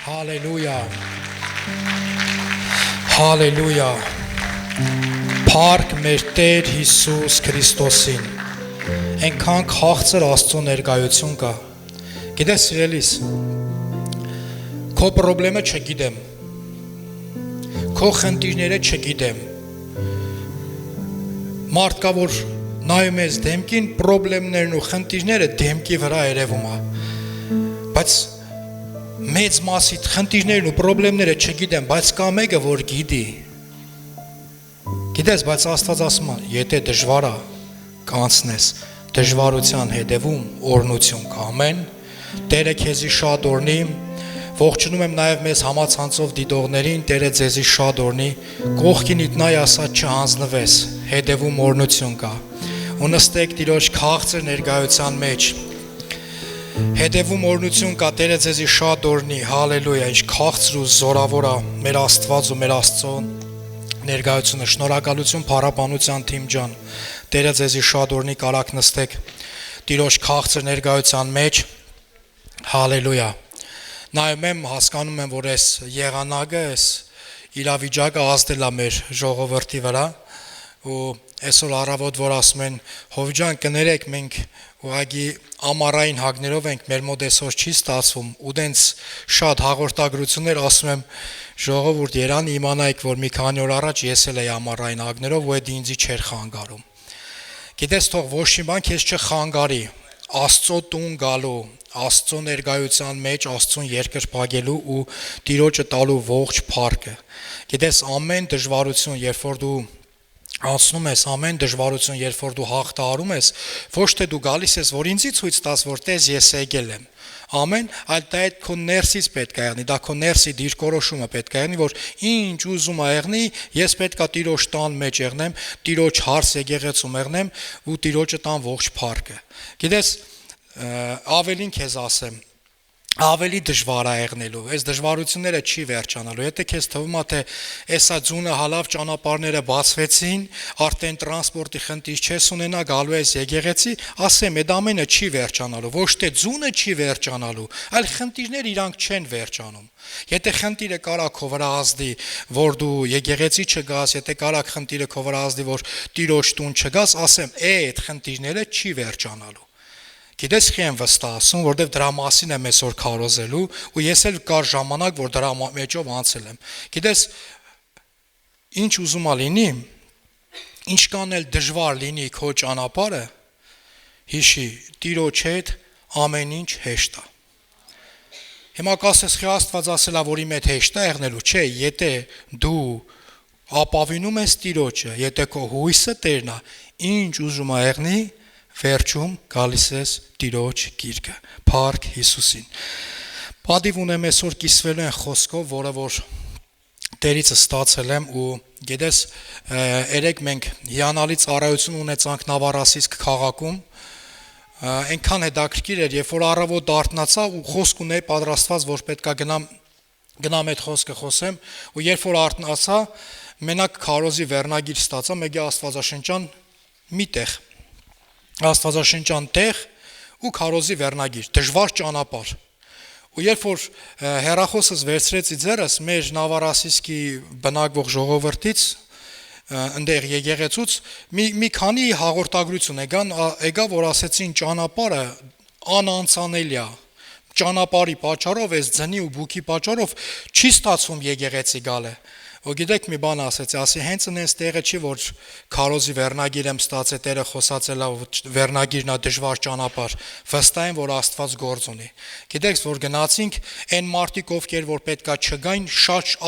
Հալելույա, հալելույա, փառք մեր Տեր Հիսուս Քրիստոսին, այնքան քաղցր Աստծո ներկայություն կա, գիտես սիրելիս, քո պրոբլեմը չգիտեմ, քո խնդիրները չգիտեմ, մարդ կա, որ նայում ես դեմքին, պրոբլեմներն ու խնդիրները դեմքի վրա երևում է, բայց մեծ մասի խնդիրներն ու պրոբլեմները չգիտեմ, բայց կա մեկը, որ գիտի, գիտես, բայց Աստված ասում է, եթե դժվար է, կանցնես, դժվարության հետևում օրհնություն կա, ամեն, Տերը քեզի շատ օրհնի, ողջունում եմ նաև մեզ համացանցով դիտողներին, Տերը ձեզի շատ օրհնի, կողքինիդ նայ ասած չհանձնվես, հետևում օրհնություն կա, ու նստեք Տիրոջ քաղցր ներկայության մեջ, հետևում օրհնություն կա, Տերը ձեզի շատ օրհնի, հալելույա, ինչ քաղցր ու զորավոր է մեր Աստված ու մեր Աստծո ներկայությունը, շնորհակալություն փառաբանության թիմ ջան, Տերը ձեզի շատ օրհնի, կարաք նստեք Տիրոջ քաղցր ներկայության մեջ, հալելույա, նայում եմ, հասկանում եմ, որ այս եղանակը, այս իրավիճակը ազդել է մեր ժողովրդի վրա, ու այսօր առավոտ, որ ասում են, Հովիջան կներեք, մենք ուղղակի ամառային հագներով ենք, մեր մոտ այսօր չի ստացվում, ու դենց շատ հաղորդագրություններ ասում եմ, ժողովուրդ երանի իմանայիք, որ մի քանի օր առաջ ես էլ էի ամառային հագներով, ու դա ինձի չէր խանգարում։ Գիտես, թող ոչ մի բան քեզ չխանգարի, Աստծո տուն գալու, Աստծո ներկայության մեջ Աստծուն երկրպագելու ու Տիրոջը տալու ողջ փառքը։ Գիտես, ամեն դժվարություն, երբ որ դու անցնում ես ամեն դժվարություն, երբ որ դու հաղթահարում ես, ոչ թե դու գալիս ես, որ ինձի ցույց տաս, որ տես ես եկել եմ։ Ամեն, այլ դա այդ քո ներսից պետք է եղնի, դա քո ներսի դիրքորոշումը պետք է եղնի, որ ինչ ուզում ա եղնի, ես պետք է Տիրոջ տան մեջ եղնեմ, Տիրոջ հարս եկեղեցում եղնեմ ու Տիրոջը տան ողջ փառքը։ Գիտես, ավելին քեզ ասեմ, ավելի դժվար է եղնելու, այս դժվարությունները չի վերջանալու, եթե քեզ թվում է, թե այսա ձունը հալավ ճանապարհները բացվեցին, արդեն տրանսպորտի խնդիր չես ունենա, գալու ես եկեղեցի, ասեմ, այդ ամենը չի վերջանալու, ոչ թե ձունը չի վերջանալու, այլ խնդիրները իրանք չեն վերջանում։ Եթե խնդիրը կարա քո վրա ազդի, որ դու եկեղեցի չգաս, եթե կարա խնդիրը քո վրա ազդի, որ Տիրոջ տուն չգաս, ասեմ, այդ խնդիրները չի վերջանալու։ Գիտես խի եմ վստահ ասում, որտեվ դրա մասին եմ այսօր քարոզելու ու ես էլ կար ժամանակ, որ դրա մեջով անցել եմ։ Գիտես, ինչ ուզում ա լինի, ինչքան էլ դժվար լինի քո ճանապարհը, հիշի, Տիրոջ հետ ամեն ինչ հեշտ է։ Հիմա կասես, խի Աստված ասել է, որ իմ հետ հեշտ է եղնելու, չէ, եթե դու ապավինում ես Տիրոջը, եթե քո հույսը Տերն է, ինչ ուզում ա եղնի, վերջում գալիս ես Տիրոջ գիրկը, փառք Հիսուսին։ Պատիվ ունեմ այսօր կիսվելու են խոսքով, որը որ Տերից ստացել եմ ու գիտես, երեք մենք հիանալի ծառայություն ունեցանք Նավարասիսկ քաղաքում, այնքան հետաքրքիր էր, երբ որ առավոտ արթնացա ու խոսք ունեի պատրաստված, որ պետքա գնամ այդ խոսքը խոսեմ, ու երբ որ արթնացա, մենակ քարոզի վերնագիր ստացա, մեկ Աստվածաշնչյան մի տեղ Աստվածաշնչյան տեղ ու քարոզի վերնագիր, դժվար ճանապարհ։ Ու երբ որ հեռախոսս վերցրեցի ձեռս մեր Նավարասիսկի բնակվող ժողովրդից, ընդեղ եկեղեցուց մի քանի հաղորդագրություն եկա, որ ասեցին ճանապարհը անանցանելի է։ Ճանապարհի պատճառով, այս ձնի ու բուքի պատճառով չի ստացվում եկեղեցի գալը։ Ու գիտեք մի բան ասեցի, հենց այնպես տեղը չի, որ քարոզի վերնագիր եմ ստացել, Տերը խոսացել է, վերնագիրն է դժվար ճանապարհ, վստահ եմ, որ Աստված գործ ունի։ Գիտեք, որ գնացինք, այն մարդիկ, ովքեր որ պետքա չգային,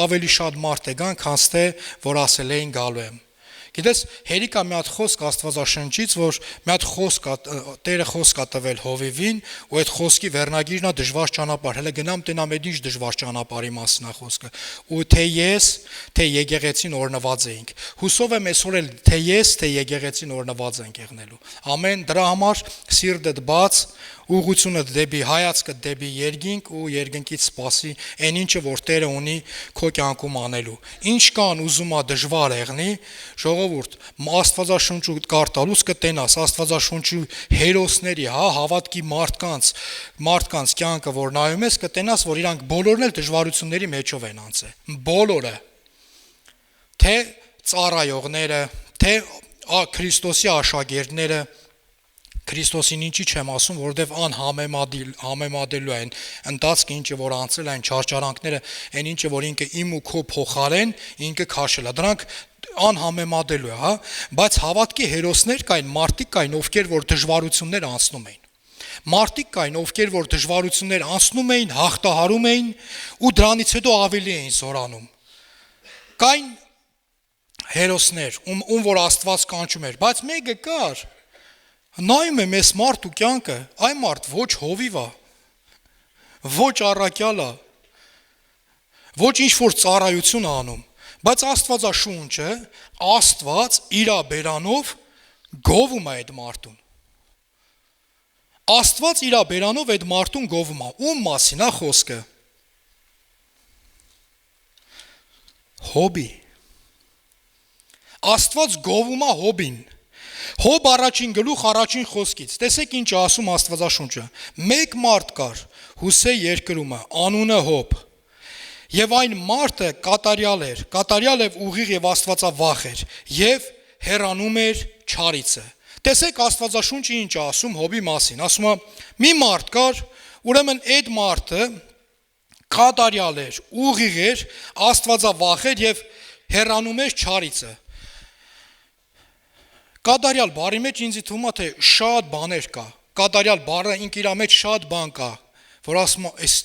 ավելի շատ մարդ եկան, քան թե որ ասել էին գալու եմ։ Գիտես, հերիք է մի հատ խոսք Աստվածաշնչից, որ մի հատ խոսք Տերը խոսք է տվել Հովիվին, ու այդ խոսքի վերնագիրն է դժվար ճանապարհ։ Հələ գնամ տենամ այդ ինչ դժվար ճանապարհի մասին է խոսքը։ Ու թե ես, թե եկեղեցին օրհնված էինք։ Հուսով եմ այսօր էլ թե ես, թե եկեղեցին օրհնված ենք եղնելու։ Ամեն դրա համար սիրտդ բաց, ուղղությունը դեպի հայացքը դեպի երկինք ու երկնքից սպասի այն ինչը որ Տերը ունի քո կյանքում անելու։ Ինչ կան ուզում ա դժվար եղնի, ժողովուրդ ժողովուրդ, Աստվածաշունչը կարդալուց կտենաս Աստվածաշունչի հերոսների, հավատքի մարդկանց կյանքը, որ նայում ես, կտենաս, որ իրանք բոլորն էլ դժվարությունների մեջով են անցել։ Բոլորը։ Թե ծառայողները, թե Քրիստոսի աշակերտները, Քրիստոսին ինչի չեմ ասում, որովհետև անհամեմատելու են ընթացքը, ինչը որ անցել են չարչարանքները, այն ինչը որ ինքը իմ ու քո փոխարեն ինքը քաշել է, դրանք անհամեմատելու է, բայց հավատքի հերոսներ կային, մարդիկ կային, ովքեր որ դժվարություններ անցնում էին։ Մարդիկ կային, ովքեր որ դժվարություններ անցնում էին, հաղթահարում էին ու դրանից հետո ավելի էին զորանում։ Կային հերոսներ, ում որ Աստված կանչում էր, բայց մեկը կար, նայում եմ ես մարդու կյանքը, այ մարդ ոչ հովիվ է, ոչ առաքյալ է, ոչ ինչ-որ ծառայություն անում, բայց Աստվածաշունչը, Աստված իրա բերանով գովում է այդ մարդուն։ Աստված իրա բերանով այդ մարդուն գովում է, ում մասին է խոսքը։ Հոբի։ Աստված գովում է Հոբին։ Հոբ առաջին գլուխ առաջին խոսքից, տեսեք ինչ ասում Աստվածաշունչը, մեկ մարդ կար, Հուսեյ երկրումը, անունը Հոբ, և այն մարդը կատարյալ և ուղիղ և Աստվածավախ էր, և հեռանում էր չարիցը։ Տեսեք Աստվածաշունչը ինչ ասում Հոբի մասին, ասում է, մի մարդ կար, ուրեմն այդ մարդը կատարյալ էր, ուղիղ էր, Աստվածավախ էր և հեռանում էր չարիցը։ Կատարյալ բառի մեջ ինձ թվում է, թե շատ բաներ կա, կատարյալ բառը ինք իր մեջ շատ բան կա, որ ասում է, այս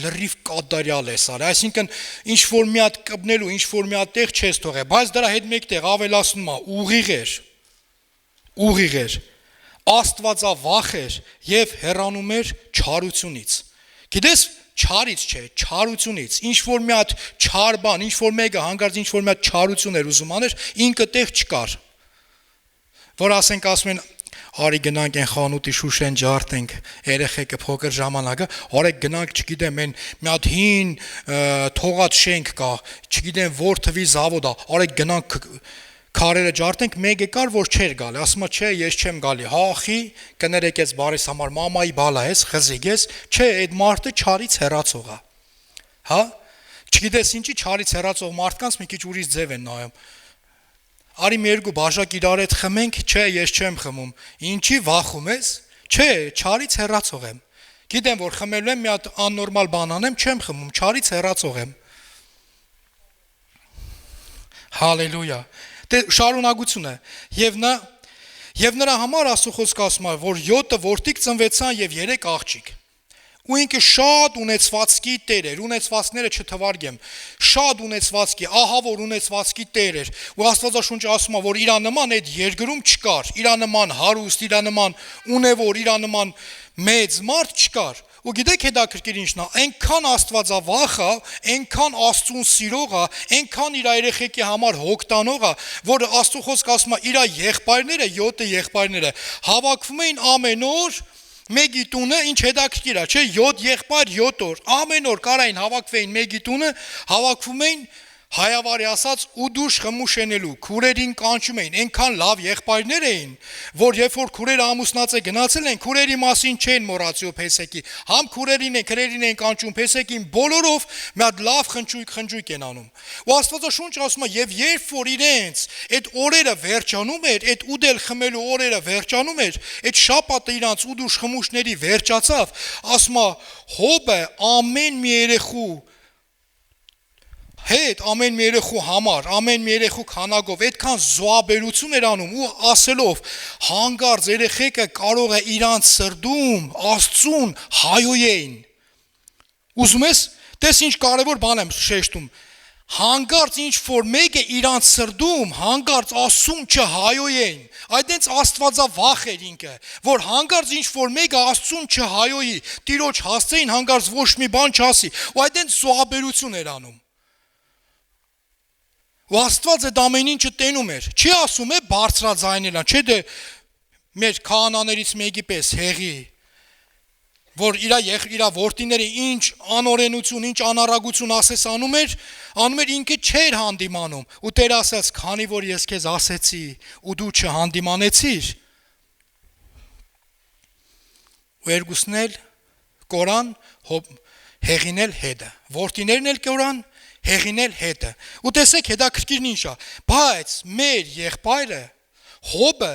լրիվ կատարյալ ես արել, այսինքն ինչ-որ մի հատ կպնելու, ինչ-որ մի հատ տեղ չես թողել, բայց դրա հետ մեկտեղ ավելացնում է, ուղիղ էր, Աստվածավախ էր և հեռանում էր չարությունից։ Գիտես, չարից չէ, չարությունից, ինչ-որ մի հատ չար բան, ինչ-որ մեկը հանկարծ ինչ-որ մի հատ չարություն էր ուզում աներ, ինքը տեղ չկար։ Որ ասենք ասում են, արի գնանք են խանութի շուշեն ջարդենք, երեխեքը փոքր ժամանակը, արեք գնանք, չգիտեմ, են մի հատ հին թողած շենք կա, չգիտեմ որ թվի զավոդ է, արեք գնանք քարերը ջարդենք, մեկը կար, որ չէր գալի, ասում է, չէ, ես չեմ գալի, խի, կներեք ես բարիս համար, մամայի բալա ես, խզիկ ես, չէ, այդ մարդը չարից հեռացող է, չգիտես ինչի չարից հեռացող մարդկանց մի քիչ ուրիշ ձև են նայում։ Արի մի երկու բաժակ իրար հետ խմենք, չէ, ես չեմ խմում, ինչի վախում ես, չէ, չարից հեռացող եմ, գիտեմ, որ խմելու եմ մի հատ աննորմալ բան անեմ, չեմ խմում, չարից հեռացող եմ։ Հալելույա, շարունակությունը, և նրա համար Աստծո խոսքը ասում է, որ 7 որդիկ ծնվեցան և 3 աղջիկ, ու ինքը շատ ունեցվածքի տեր էր, ունեցվածքները չթվարկեմ, շատ ունեցվածքի, ահավոր ունեցվածքի տեր էր, ու Աստվածաշունչը ասում է, որ իրա նման այդ երկրում չկար, իրա նման հարուստ, իրա նման ունևոր, իրա նման մեծ մարդ չկար, ու գիտեք հետաքրքիր ինչն է, այնքան Աստվածավախ է, այնքան Աստծուն սիրող է, այնքան իր երեխեքի համար հոգ տանող է, որ Աստծո խոսքը ասում է, իր եղբայրները, 7 եղբայրները հավաքվում էին ամեն օր մեկի տունը, ինչ հետաքրքիր է, չէ, 7 եղբայր 7 օր, ամեն օր կարային հավաքվեին մեկի տունը, հավաքվում էին հայավարի ասած ուդուշ խմուշենելու, քուրերին կանչում էին, այնքան լավ եղբայրներ էին, որ երբ որ քուրերը ամուսնացել գնացել են, քուրերի մասին չեն մոռացել Փեսեկի, համ քուրերին են, քրերին են կանչում Փեսեկին, բոլորով մի հատ լավ խնջույք են անում։ Ու Աստվածաշունչը ասում է, եւ երբ որ իրենց այդ օրերը վերջանում էր, այդ ուդել խմելու օրերը վերջանում էր, այդ շաբաթը իրանց ուդուշ խմուշների վերջացավ, ասում է, Հոբը ամեն մի երեխու հետ ամեն մի երեխու համար, ամեն մի երեխու քանակով այդքան զոհաբերություն էր անում ու ասելով հանգարց երեխեքը կարող է իրանց սրդում Աստծուն հայոյեն։ Ուզում ես, տես ինչ կարևոր բան եմ շեշտում, հանգարց ինչ որ մեկը իրանց սրդում հանգարց Աստծուն չհայոյեն, այդենց Աստվածավախ էր ինքը, որ հանգարց ինչ որ մեկը Աստծուն չհայոյի, Տիրոջ հասցեին հանգարց ոչ մի բան չասի, ու այդենց զոհաբերություն էր անում։ Ու Աստված այդ ամեն ինչը տենում էր, չի ասում է բարձրաձայնելան, չէ դե մեր քահանաներից մեկի պես հեղի, որ իր որդիների ինչ անօրենություն, ինչ անառագություն ասես անում էր ինքը չէր հանդիմանում, ու Տեր ասաց, քանի որ ես քեզ ասեցի, ու դու չհանդիմանեցիր, ու երկուսն էլ կորան հեղինել հետը, որդիներն էլ կորան, հեղինել հետը, ու տեսեք հետաքրքիրն ինչ է, բայց մեր եղբայրը Հոբը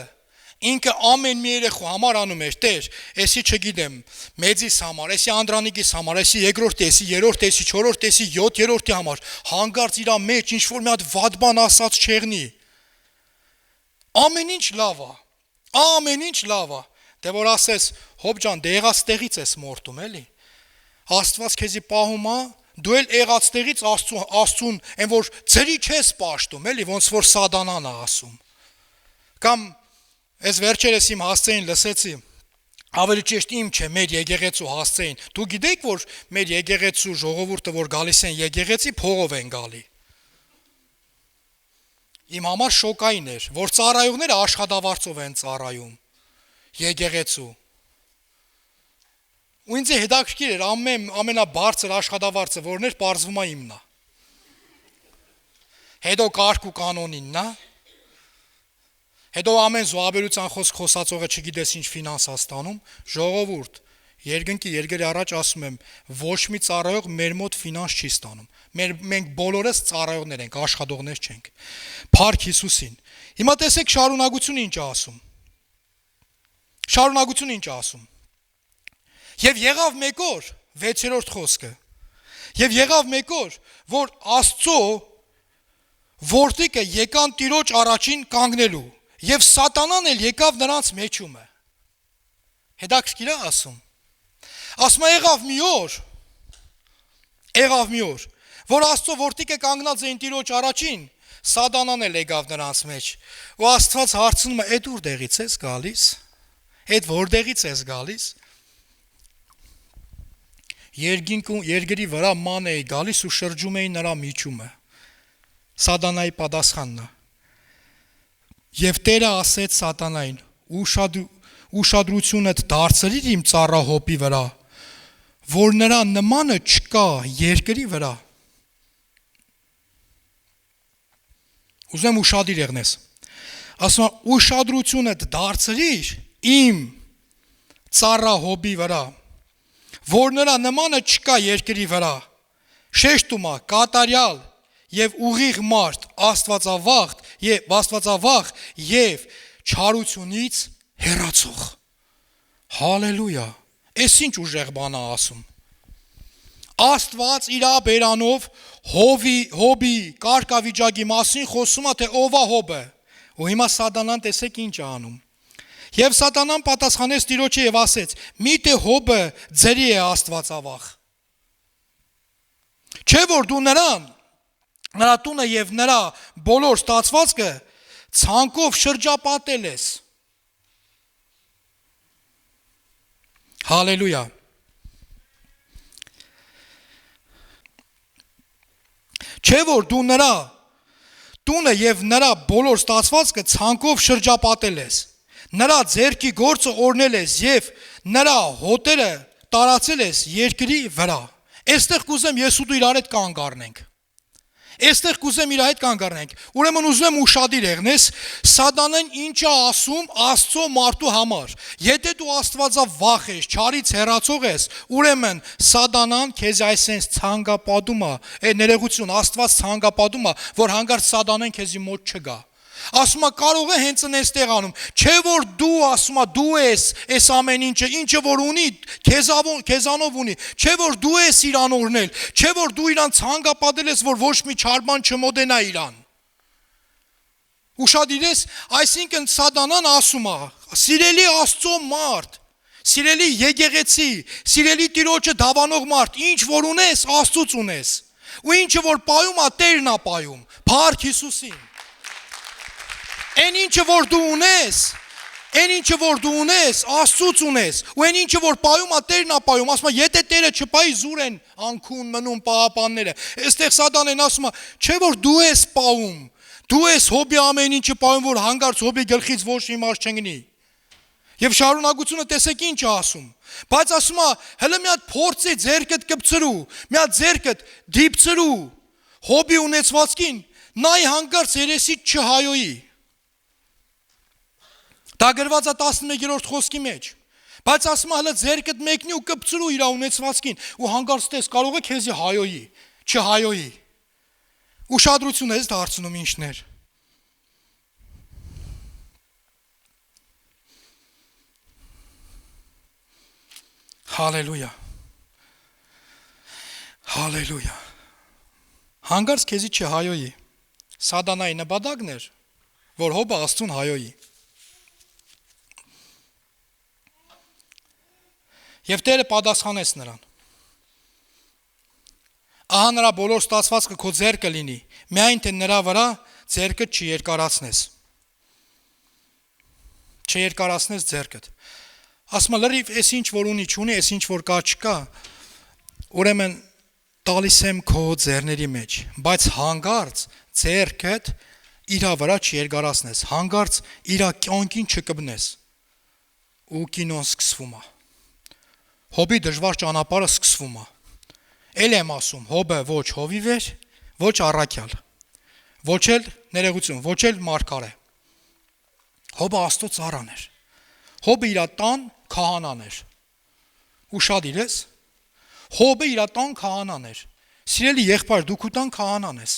ինքը ամեն մի երեխու համար անում էր, Տեր, էսի չգիտեմ, մեծիս համար, էսի Անդրանիկիս համար, էսի երկրորդ տեսի, երրորդ տեսի, չորրորդ տեսի, 7-րդի համար, հանգարց իրա մեջ ինչ որ մի հատ վատ բան ասած չեղնի։ Ամեն ինչ լավ է, դե որ ասես, Հոբ ջան, դե եղած տեղից ես մորտում, էլի։ Աստված քեզի պահում է, դու էլ եղած տեղից Աստծուն, այն որ ծերի չես պաշտում, էլի, ոնց որ Սատանան է ասում։ Կամ Ես վերջերս իմ հասցեին լսեցի, ավելի ճիշտ իմ չէ, մեր եկեղեցու հասցեին, դու գիտեք, որ մեր եկեղեցու ժողովուրդը, որ գալիս են եկեղեցի, փողով են գալի։ Իմ համար շոկային էր, որ ծառայողները աշխատավարձով են ծառայում, եկեղեցու։ Ու ինձ հետաքրքիր էր, ամենաբարձր աշխատավարձը, որն էր, պարզվում է իմն է։ Հետո կարգ ու կանոնինն է։ Հետո ամեն զոհաբերության խոսք խոսածողը չգիտես ինչ ֆինանս է ստանում, ժողովուրդ, երկրի առաջ ասում եմ, ոչ մի ծառայող մեր մոտ ֆինանս չի ստանում, մենք բոլորս ծառայողներ ենք, աշխատողներ չենք, փառք Հիսուսին, հիմա տեսեք շարունակությունը ինչ է ասում, և եղավ մեկ օր, 6-րդ խոսքը, և եղավ մեկ օր, որ Աստծո որդիքը եկան Տիրոջ առաջին կանգնելու, Եվ Սատանան էլ եկավ նրանց մեջումը։ Հետաքրքիր է ասում։ Ասում է եղավ մի օր, որ Աստծո որդիքը կանգնած էին Տիրոջ առաջին, Սատանան էլ եկավ նրանց մեջ։ Ու Աստված հարցնում է, «Էդ որտեղից ես գալիս»։ Էդ որտեղից ես գալիս։ Երկրի վրա ման էի գալիս ու շրջում էի նրա միջումը։ Սատանայի պատասխանն է։ Եվ Տերը ասեց Սատանային. ուշադրությունդ դարձրիր իմ ծառա Հոբի վրա, որ նրա նմանը չկա երկրի վրա։ Ուզում եմ ուշադիր եղնես։ Ասում է ուշադրությունդ դարձրիր իմ ծառա Հոբի վրա, որ նրա նմանը չկա երկրի վրա։ Շեշտում է կատարյալ եւ ուղիղ մարդ, աստվածավախ եւ չարությունից հեռացող։ Հալելույա։ Էս ինչ ուժեղ բան է ասում։ Աստված իր բերանով Հոբի կարգավիճակի մասին խոսում է, թե ով է Հոբը։ Ու հիմա Սատանան տեսեք ինչ է անում։ Եվ Սատանան պատասխանեց Տիրոջը եւ ասեց. «Միթե Հոբը ձերի է աստվածավախ։ Չէ որ դու նրա տունը եւ նրա բոլոր ստացվածքը ցանկով շրջապատել ես»։ Հալելույա։ Չէ որ դու նրա տունը եւ նրա բոլոր ստացվածքը ցանկով շրջապատել ես, նրա ձեռքի գործը օրհնել ես եւ նրա հոտերը տարածել ես երկրի վրա։ Այստեղ կուզեմ ես ու դու իրար հետ կանգ առնենք։ Ուրեմն ուզում եմ ուշադիր եղնես, Սատանան ինչ է ասում Աստծո մարդու համար։ Եթե դու աստվածավախ ես, չարից հեռացող ես, ուրեմն Սատանան քեզ այսպես ցանկապատում է, ներողություն, Աստված ցանկապատում է, որ հանկարծ Սատանան քեզի մոտ չգա։ Ասում է կարող է հենց այնտեղ անում, չէ որ դու ասում է դու ես այս ամեն ինչը որ ունի, քեզանով ունի, չէ որ դու ես իրան օրհնել, չէ որ դու իրան ցանկապատել ես, որ ոչ մի չար բան չմոտենա իրան։ Ուշադիր ես, այսինքն Սատանան ասում է, սիրելի Աստծո մարդ, սիրելի եկեղեցի, սիրելի Տիրոջը դավանող մարդ, ինչ որ ունես, Աստծուց ունես։ Ու ինչը որ պայում է, Տերն է պայում։ Փառք Հիսուսին։ Այն ինչը որ դու ունես, Աստծուց ունես, ու այն ինչը որ պայում է, Տերն է պայում, ասում է, եթե Տերը չպայի, զուր են անքուն մնում պահապանները։ Այստեղ Սատանեն ասում է, չէ որ դու ես պահում, դու ես Հոբի ամեն ինչը պահում, որ հանկարծ Հոբի գլխից ոչ մի մարդ չընկնի։ Եվ շարունակությունը տեսեք ինչ է ասում, բայց ասում է, հələ մի հատ փորձի ձերքդ կպցրու, մի հատ ձերքդ դիպցրու Հոբի ունեցվածքին, նայ հանկարծ երեսից չհայոյի։ Դա գրված է 11-րդ խոսքի մեջ։ Բայց ասում է, հələ ձերքդ մեկնի ու կպցրու իր ունեցվածքին, ու հանկարծ տես կարող է քեզի հայոյի, չհայոյի։ Ուշադրություն ես դարձնում ինչներ։ Հալելույա։ Հալելույա։ Հանկարծ քեզի չհայոյի։ Սատանայի նպատակն էր, որ Հոբը Աստծուն հայոյի։ Եվ Տերը պատասխանեց նրան. ահա նրա բոլոր ստացվածքը քո ձեռքը լինի, միայն թե նրա վրա ձեռքդ չերկարացնես։ Չերկարացնես ձեռքդ։ Ասում եմ լրիվ, այս ինչ որ ունի չունի, այս ինչ որ կա չկա, ուրեմն տալիս եմ քո ձեռների մեջ, բայց հանկարծ ձեռքդ իրա վրա չերկարացնես, հանկարծ իրա կյանքին չկպնես։ Ու կինոն սկսվում է։ Հոբի դժվար ճանապարհը սկսվում է։ Էլ եմ ասում, Հոբը ոչ հովիվ էր, ոչ առաքյալ, ոչ էլ ներողություն, ոչ էլ մարգարե։ Հոբը Աստծո ծառան էր։ Հոբը իր տան քահանան էր։ Ուշադիր ես։ Հոբը իր տան քահանան էր։ Սիրելի եղբայր, դու քո տան քահանան ես։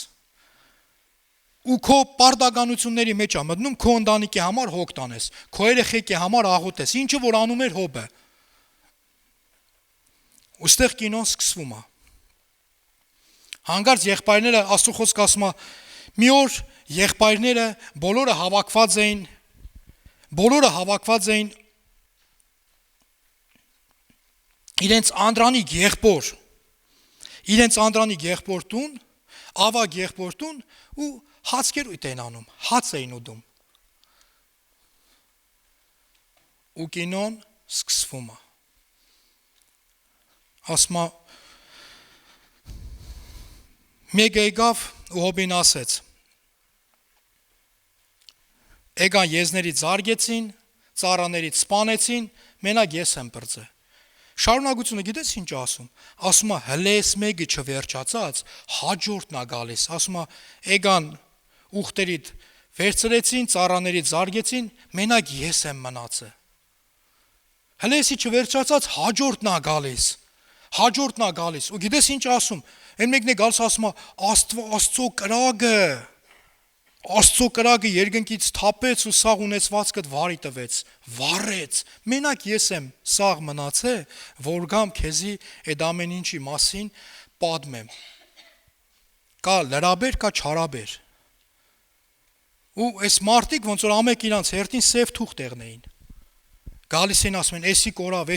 Ու քո պարտականությունների մեջ է մտնում քո ընտանիքի համար հոգ տանես, քո երեխեքի համար աղոթես, ինչը որ անում էր Հոբը։ Ոստեղ կինոն սկսվում է։ Հանկարծ եղբայրները Աստծո խոսքը ասում է, մի օր եղբայրները բոլորը հավաքված էին իրենց անդրանիկ եղբոր տուն, ավագ եղբոր տուն ու հացկերույթ էին անում, հաց էին ուտում։ Ու կինոն սկսվում է։ Ասում է, մեկը եկավ ու Հոբին ասեց. Եկան եզներից զարգեցին, ծառաներից սպանեցին, մենակ ես եմ պրծե։ Շարունակությունը գիտես ինչ ասում։ Ասում է, հələ էս մեկը չվերջացած, հաջորդն է գալիս։ Ասում է, եկան ուխտերիդ վերցրեցին, ծառաներից զարգեցին, մենակ ես եմ մնացել։ Հələ էսի չվերջացած, հաջորդն է գալիս։ Ու գիտես ինչ ասում։ Այն մեկն է գալիս ասում է, Աստծո կրակը երկնքից թափեց ու սաղ ունեցվածքդ վարի տվեց, վառեց, մենակ ես եմ սաղ մնացել, որ գամ քեզի այդ ամեն ինչի մասին պատմեմ։ Կա լրաբեր, կա չարաբեր։ Ու այս մարդիկ ոնց որ ամեք իրանց հերթին սև թուղթ տեղնեին։ Գալիս են ասում են, էսի կորավ,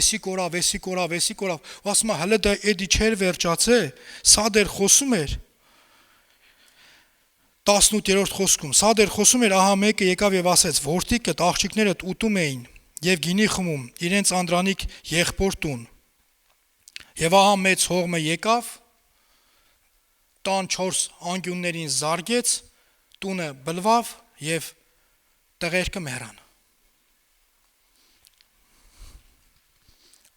ու ասում է, հələ դա էդի չէր վերջացել, սա դեռ խոսում էր։ 18-րդ խոսքում, սա դեռ խոսում էր, ահա մեկը եկավ եւ ասեց, որդիկդ աղջիկներդ ուտում էին եւ գինի խմում իրենց անդրանիկ եղբոր տուն։ Եվ ահա մեծ հողմը եկավ, տան 4 անկյուններին զարգեց, տունը բլվավ եւ տղերքը մեռան։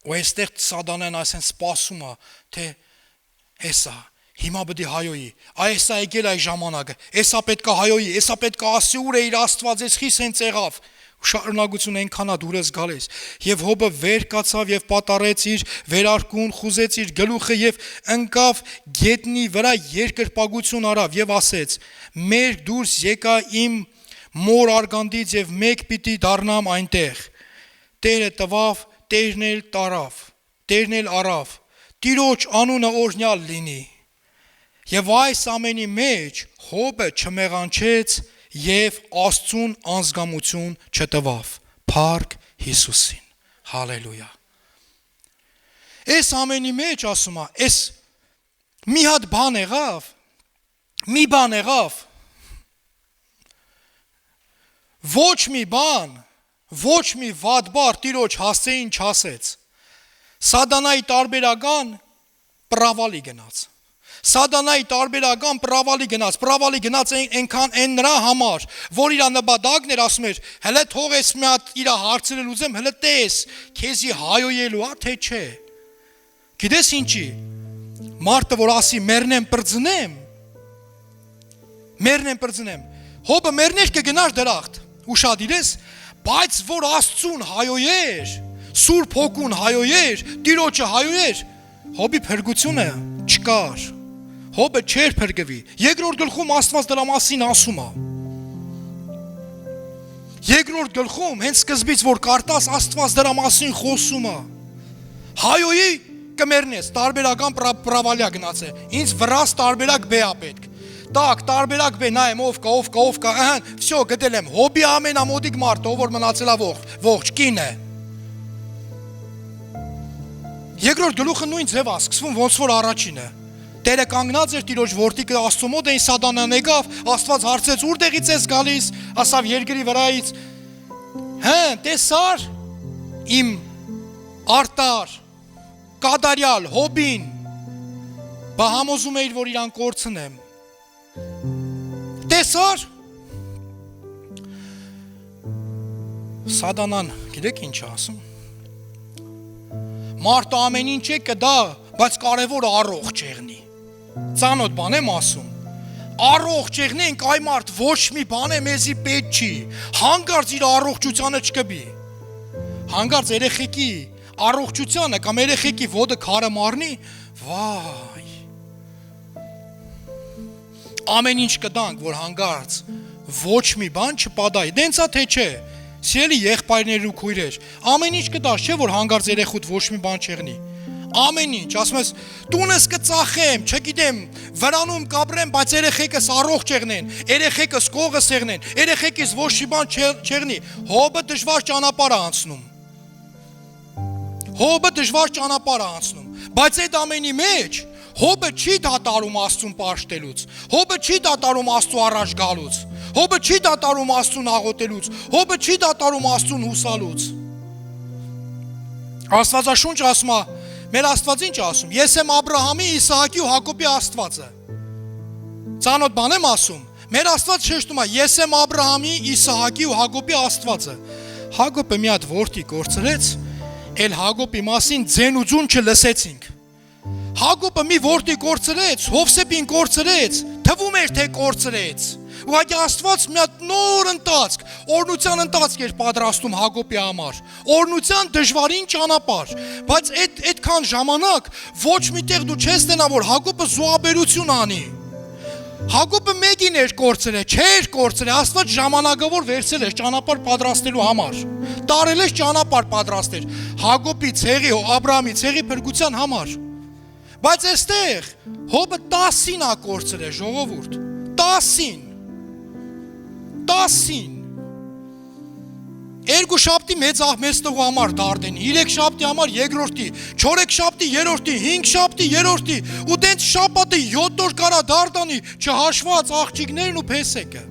Ու այստեղ Սատանան ասեն սպասում է, թե էսա հիմա պետք է հայոյի, այսա եկել այ ժամանակը, էսա պետք է հայոյի, էսա պետք է ասի ուր է իր Աստված, ես խիս հենց եղավ։ Շարունակություն այնքան է դուրս գալիս։ Եվ Հոբը վեր կացավ եւ պատառեց իր վերարկուն, խուզեց իր գլուխը եւ ընկավ գետնի վրա երկրպագություն արավ եւ ասեց. «Մեր դուրս եկա իմ մոր արգանդից եւ մեկ պիտի դառնամ այնտեղ»։ Տերը տվավ, Տերն էլ տարավ, Տերն էլ առավ, Տիրոջ անունը օրհնյալ լինի։ Եվ այս ամենի մեջ Հոբը չմեղանչեց եւ Աստծուն անզգամություն չտվավ, փառք Հիսուսին։ Հալելույա։ Այս ամենի մեջ ասում է, այս մի հատ բան եղավ, ոչ մի բան, ոչ մի վատ բառ Տիրոջ հասցեին չասեց։ Սատանայի տարբերական պրավալի գնաց։ Սատանայի տարբերական պրավալի գնաց այնքան այն նրա համար, որ իր նպատակն էր, ասում էր, հələ թող ես մի հատ իր հարցերը լուծեմ, հələ տես, քեզի հայոյելու է, թե չէ։ Գիտես ինչի։ Մարդը որ ասի մեռնեմ պրծնեմ, հոբը մեռներ կգնար դրախտ, ուշադիր ես, բայց որ Աստծուն հայոյեր, Սուրբ Հոգուն հայոյեր, Տիրոջը հայոյեր, հոբի փրկությունը չկար, հոբը չէր փրկվի։ Երկրորդ գլխում Աստված դրա մասին ասում է։ Երկրորդ գլխում հենց սկզբից որ կարտաս Աստված դրա մասին խոսում է։ Հայոյի կմեռնես, տարբերական պրավալիա գնաց է, ինձ վրաս տարբերակ բե է պետք։ Так, տարբերակ բե նայեմ ով կա, ահան, всё, գտել եմ, հոբի ամենամոդիկ մարդը, ով որ մնացել է ողջ կին է։ Երկրորդ գլուխը նույն ձև է սկսվում, ոնց որ առաջինը։ Տերը կանգնած էր Տիրոջ որդիկը Աստծո մոտ էին, Սատանան եկավ, Աստված հարցեց որտեղից ես գալիս, ասավ երկրի վրայից։ Տեսար իմ արտար կադարյալ հոբին, բա համոզում էիր որ իրան կորցնեմ։ Տեսար։ Սատանան գիտեք ինչ ասում։ Մարդը ամեն ինչ է կդա, բայց կարևորը առողջ եղնի։ Ծանոթ բան եմ ասում։ Առողջ եղնենք այ մարդ ոչ մի բան է մեզի պետք չի։ Հանկարծ իր առողջությանը չկբի։ Հանկարծ երեխեքի առողջությանը կամ երեխեքի ոտը քարը մարնի, վայ։ Ամեն ինչ կդանք, որ հանկարծ ոչ մի բան չպադայի։ Դենցա թե չէ։ Սիրելի եղբայրներ ու քույրեր, ամեն ինչ կդաշ, չէ որ հանգարց երեխուդ ոչ մի բան չեղնի։ Ամեն ինչ, ասում ես, տունս կծախեմ, չգիտեմ, վրանում կապրեմ, բայց երեխեքս առողջ եղնեն, երեխեքս կողս եղնեն, երեխեքիս ոչ մի բան չեղնի։ Հոբը դժվար ճանապարհ է անցնում, բայց այդ ամենի մեջ հոբը չի դատարում Աստծուն պաշտելուց, հոբը չի դատարում Աստծու առաջ գալուց, հոբը չի դատարում Աստծուն աղոթելուց, հոբը չի դատարում Աստծուն հուսալուց։ Աստվածաշունչը ասում է, մեր Աստված ինչ ասում, ես եմ Աբրահամի, Իսահակի ու Հակոբի Աստվածը։ Ծանոթ բան եմ ասում, մեր Աստված շեշտում է, ես եմ Աբրահամի, Իսահակի ու Հակոբի Աստվածը։ Հակոբը մի հատ որդի կորցրեց, էլ Հակոբի մասին ձեն ու ձուն չլսեցինք։ Հակոբը մի որդի կորցրեց, Հովսեփին կորցրեց, թվում էր թե կորցրեց։ Ուղղակի Աստված մի հատ նոր ընթացք, օրհնության ընթացք էր պատրաստում Հակոբի համար, օրհնության դժվարին ճանապարհ, բայց այդքան ժամանակ ոչ միտեղ դու չես տենա որ Հակոբը զոհաբերություն անի։ Հակոբը մեկին էր կորցրել, չէր կորցրել, Աստված ժամանակավոր վերցել էր ճանապարհ պատրաստելու համար, տարել էր ճանապարհ պատրաստել Հակոբի ցեղի, Աբրահամի ցեղի փրկության համար։ Բայց այստեղ հոբը 10-ին ա կորցրել ժողովուրդ, 10-ին։ Երկու շաբթի մեծ տղու համար դարդենի, 3 շաբթի համար երկրորդի, 4 շաբթի երրորդի, 5 շաբթի երրորդի, ու դենց շաբաթը 7 օր կարա դարդանի, չհաշված աղջիկներն ու փեսեկը։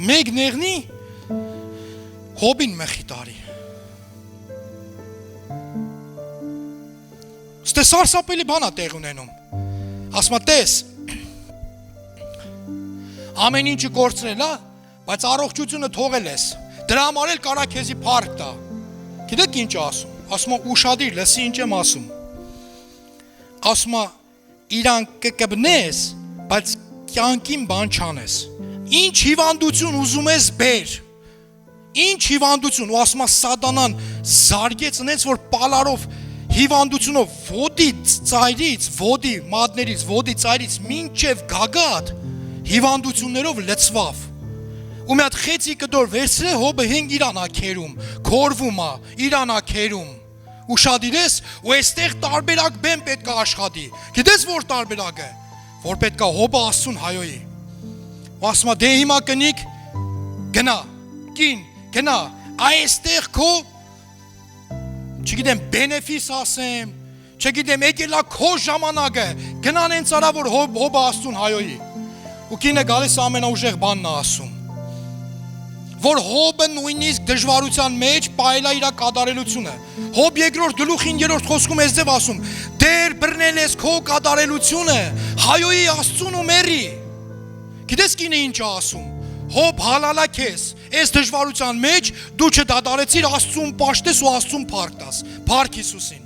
Մեկ նեղնի, հոբին մխի տարի։ Ստե սարսափելի բան է տեղ ունենում։ Ասում տես, ամեն ինչը կորցրել է, բայց առողջությունը թողել ես։ Դրա համար էլ կարա քեզի փառք տա։ Գիտեք ինչ ասում։ Ասում ուշադիր, լսի ինչ եմ ասում։ Ասում իրան կկբնես, բայց կյանքին բան չանես։ Ինչ հիվանդություն ուզում ես բեր։ Ինչ հիվանդություն, ու ասում Սատանան զարգեց այնց որ պալարով հիվանդությունով ոտի ծայրից, ոտի մատներից, ոտի ծայրից մինչև գագաթ հիվանդություններով լցվավ։ Ու մի հատ խեցի կդոր վերցրել հոբը հենք իրան ա քերում, քորվում ա, իրան ա քերում։ Ուշադիր ես, ու այստեղ տարբերակ բեմ պետք է աշխատի։ Գիտես որ տարբերակ է, որ պետք է հոբը Աստծուն հայոյի։ Ու ասում է դե հիմա կնիկ գնա, կին, գնա, այստեղ քո չգիտեմ բենեֆիս ասեմ, չգիտեմ եկելա քո ժամանակը, գնան են ծարա որ հոբը Աստծուն հայոյի։ Ու կինը գալիս ամենաուժեղ բանն է ասում։ որ Հոբը նույնիսկ դժվարության մեջ պայելա իր կատարելությունը։ Հոբ 2-րդ գլուխին 3-րդ խոսքում էսձև ասում. Դեր բռնել ես քո կատարելությունը, հայոյի Աստծուն ու մերի։ Գիտես կինը ինչ է ասում։ Հոբ հալալա քեզ, այս դժվարության մեջ դու չդադարեցիր Աստծուն պաշտես ու Աստծուն փառք տաս, փառք Հիսուսին։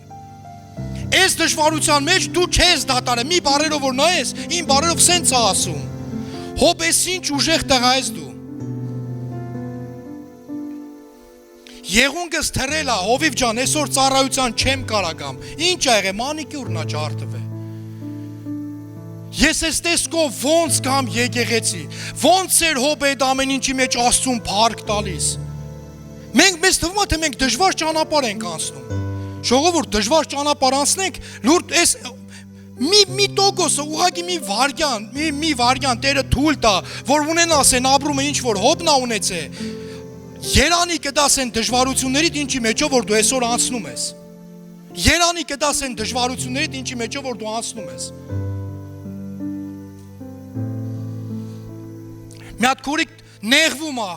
Այս դժվարության մեջ դու չես դատարը, մի բառերով որ նայես, իմ բառերով սենց է ասում։ Հոբ ես ինչ ուժեղ տղա ես դու։ Եղունգս թրել է, Հովիվ ջան, այսօր ծառայության չեմ կարա գամ։ Ինչ ա եղե, մանիկյուրն ա ջարդվել։ Ես ես տեսքով ոնց կամ եկեղեցի, ոնց էր Հոբ այդ ամեն ինչի մեջ Աստծուն փառք տալիս։ Մենք մեզ թվում է թե մենք դժվար ճանապարհ ենք անցնում։ Ժողովուրդ դժվար ճանապարհ անցնենք, լուրջ այս մի տոկոսը ուղղակի մի վարյան Տերը թույլ տա, որ ունենաս են ապրումը ինչ որ Հոբն ա ունեցե։ Երանի կտաս են դժվարություններից ինչի մեջով որ դու այսօր անցնում ես։ Երանի կտաս են դժվարություններից ինչի մեջով որ դու անցնում ես։ Մի հատ քուրիկ նեղվում է,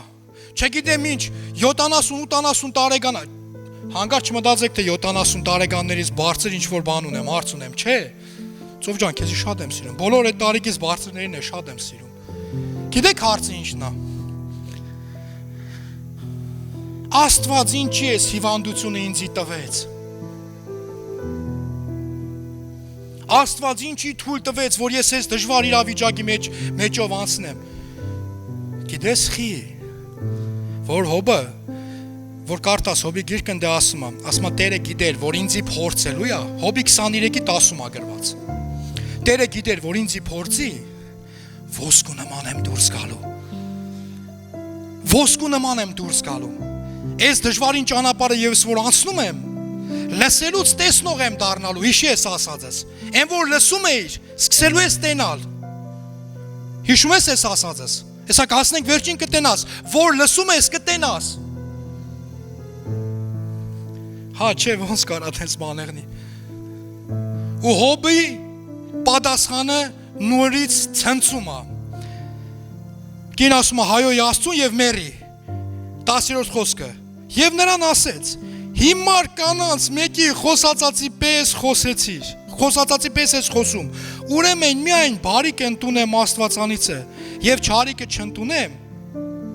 չգիտեմ ինչ, 70-80 տարեկան է։ Հանկարծ չմտածեք թե 70 տարեկաններից բարձր ինչ որ բան ունեմ, հարց ունեմ, չէ։ Ծով ջան, քեզի շատ եմ սիրում։ Բոլոր այդ տարիքից բարձրներին է շատ եմ սիրում։ Գիտեք հարցը ինչն է։ Աստված ինչի էս հիվանդությունը ինձի տվեց։ Աստված ինչի թույլ տվեց, որ ես այս դժվար իրավիճակի մեջով անցնեմ։ Գիտես խի, որ Հոբը, որ կարդաս Հոբի գիրքն դե ասում է Տերը գիտեր, որ ինձի փորձելու է, Հոբի 23-ի 10-ում է գրված։ Տերը գիտեր, որ ինձի փորձի, ոսկու նման եմ դուրս գալու։ Ոսկու նման եմ դուրս գալու։ Այս դժվարին ճանապարհը ես որ անցնում եմ, լսելուց տեսնող եմ դառնալու, հիշի ես ասածս։ Այն որ լսում էիր, սկսելու ես տենալ։ Հիշում ես ես ասածս։ Հեսա կհասնենք վերջին կտենաս, որ լսում ես կտենաս։ Հա, չէ, ոնց կարա տես բաներնի։ Ու Հոբի պատասխանը նորից ցնցում է։ Կին ասում է հայոյի Աստծուն եւ մերի։ 10-րդ խոսքը։ Եվ նրան ասեց. Հիմար կանանց մեկի խոսածածի պես խոսեցիր։ Խոսածածի պես ես խոսում։ Ուրեմն միայն բարիք ընդունեմ Աստվածանիցը եւ չարիքը չընդունեմ։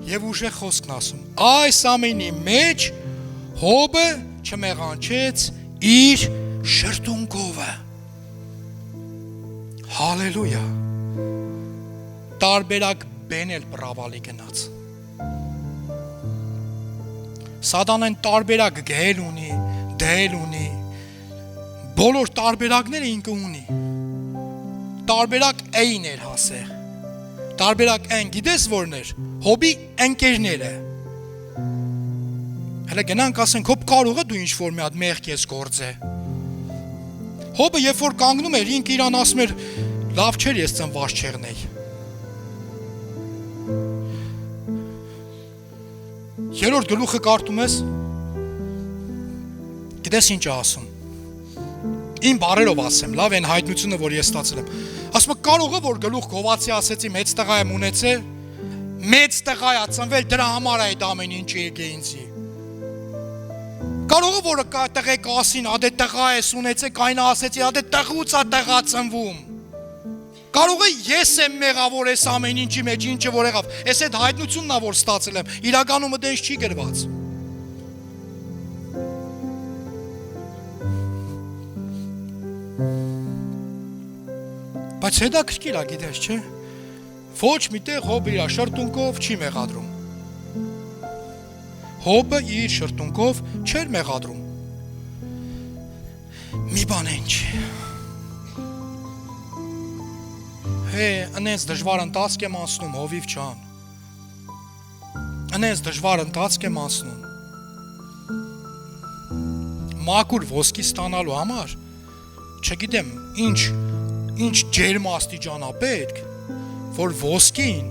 Եվ ուժեղ խոսքն ասում։ Այս ամենի մեջ Հոբը չմեղանչեց իր շրթունքովը։ Հալելույա։ Տարբերակ բենել բրավալի գնաց։ Սատանան տարբերակ գել ունի, դել ունի, բոլոր տարբերակները ինքը ունի, տարբերակ էին էր հասեղ, տարբերակ են գիտես որն էր, Հոբի ընկերները, հələ գնանք ասենք Հոբ կարող է դու ինչ-որ մի հատ մեղք ես գործե, Հոբը երբ որ կանգնում էր, ինքը իրան ասում էր, լավ չեր ես ծնված չեղնեի, Երորդ գլուխը կարդում ես, գիտես ինչ է ասում, իմ բարերով ասեմ, լավ են հայտնությունը, որ ես ստացել եմ, ասում է կարող է, որ գլուխ գովացի ասեցի, մեծ տղա եմ ունեցե, մեծ տղա է ծնվել, դրա համար է այդ ամեն ինչ եկե ինձի, կարող է, որ տղեք ասին, ադե տղա ես ունեցե, կայնա ասեցի, ադե տղուց է տղա ծնվում, Կարող է ես եմ մեղավոր ես ամեն ինչի մեջ, ինչը որ եղավ, ես այդ հայտնությունն է որ ստացել եմ, իրականումը դենց չի գրված։ Բայց հետաքրքիր է գիտես, չէ՞։ Ոչ միտեղ Հոբը իր շրթունքով չի մեղադրում։ Հոբը իր շրթունքով չէր մեղադրում։ Մի բան ինչ։ Անենց դժվար ընթացք եմ անցնում, Հովիվ ջան։ Անենց դժվար ընթացք եմ անցնում։ Մաքուր ոսկի ստանալու համար, չգիտեմ, ինչ ջերմ աստիճան է պետք, որ ոսկին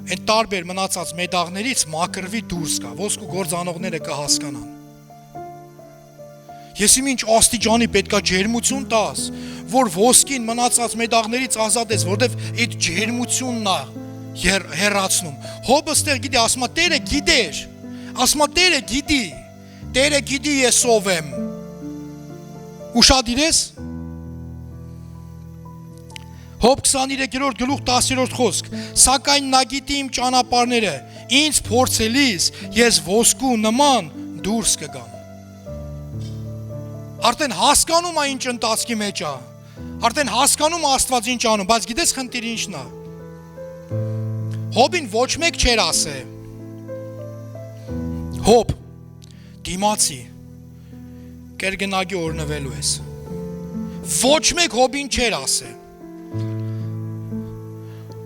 այն տարբեր մնացած մետաղներից մաքրվի դուրս գա, ոսկու գործանողները կհասկանան։ Ես իմ ինչ աստիճանի պետքա ջերմություն տաս, որ ոսկին մնացած մետաղներից ազատես, որտեվ այդ ջերմությունն է հեռացնում։ Հոբը ստեղ գիտի, ասում է Տերը գիտեր։ Ասում է Տերը գիտի։ Տերը գիտի ես ով եմ։ Ուշադիր ես։ Հոբ 23-րդ գլուխ 10-րդ խոսք։ Սակայն նա գիտի իմ ճանապարհները, ինձ փորձելիս ես ոսկու նման դուրս կգամ։ Արդեն հասկանում է ինչ ընթացքի մեջ է։ Արդեն հասկանում է Աստված ինչ անում, բայց գիտես խնդիրը ինչն է։ Հոբին ոչ մեկ չեր ասե։ Հոբ, դիմացի, կերգնագի օրնվելու ես։ Ոչ մեկ հոբին չեր ասե։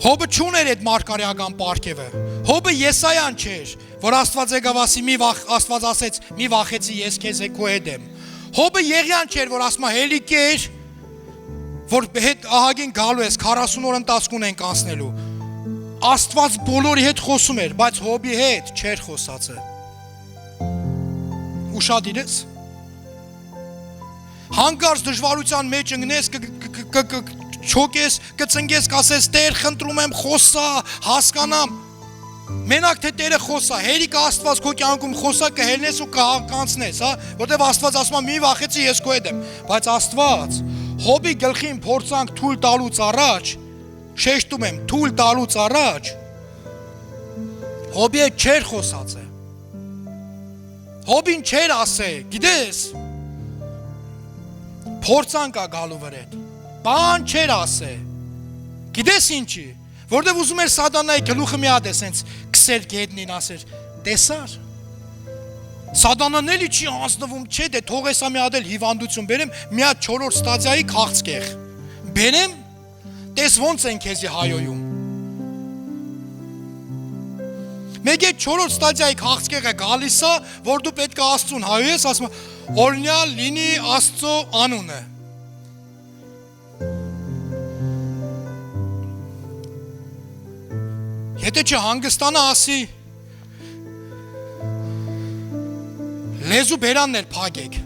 Հոբը չուներ այդ մարգարեական պարգևը։ Հոբը Եսայան չէր, որ Աստված եկավ ասի Աստված ասեց՝ մի վախեցի, ես քեզ քո հետ եմ։ Հոբը Եղիան չէր, որ ասում է հելիք էր, որ հետ ահագին գալու ես 40 օր ընթացքում ենք անցնելու։ Աստված բոլորի հետ խոսում էր, բայց Հոբի հետ չէր խոսածը։ Ուշադիր ես։ Հանկարծ դժվարության մեջ ընկնես, չոկես, կծնգես, կասես Տեր, խնդրում եմ խոսա, հասկանամ։ Մենակ թե Տերը խոսա, հերիք Աստված քո կյանքում խոսա, կհելնես ու կանցնես, հա, որտեվ Աստված ասում է մի վախեցի, ես քո հետ եմ, բայց Աստված Հոբի գլխին փորձանք թույլ տալուց առաջ, շեշտում եմ, թույլ տալուց առաջ Հոբի հետ չէր խոսածը։ Հոբին չէր ասե, գիտես, փորձանք է գալու վրեդ։ Բան չէր ասե։ Գիտես ինչի, որտեվ ուզում էր Սատանայի գլուխը մի հատ է սենց քսեր գետնին ասեր, տեսար։ Սատանան էլի չի անձնվում, չէ, դե թող էսա մի հատ էլ հիվանդություն բերեմ, մի հատ 4-րդ ստադիայի քաղցկեղ։ Բերեմ, տես ոնց են քեզի հայոյում։ Մեկ է 4-րդ ստադիայի քաղցկեղը գալիս է, որ դու պետք է Աստծուն հայոյես, ասում է, օրհնյալ լինի Աստծո անունը։ Եթե չհանգստանա ասի, լեզու բերանն էլ փագեք,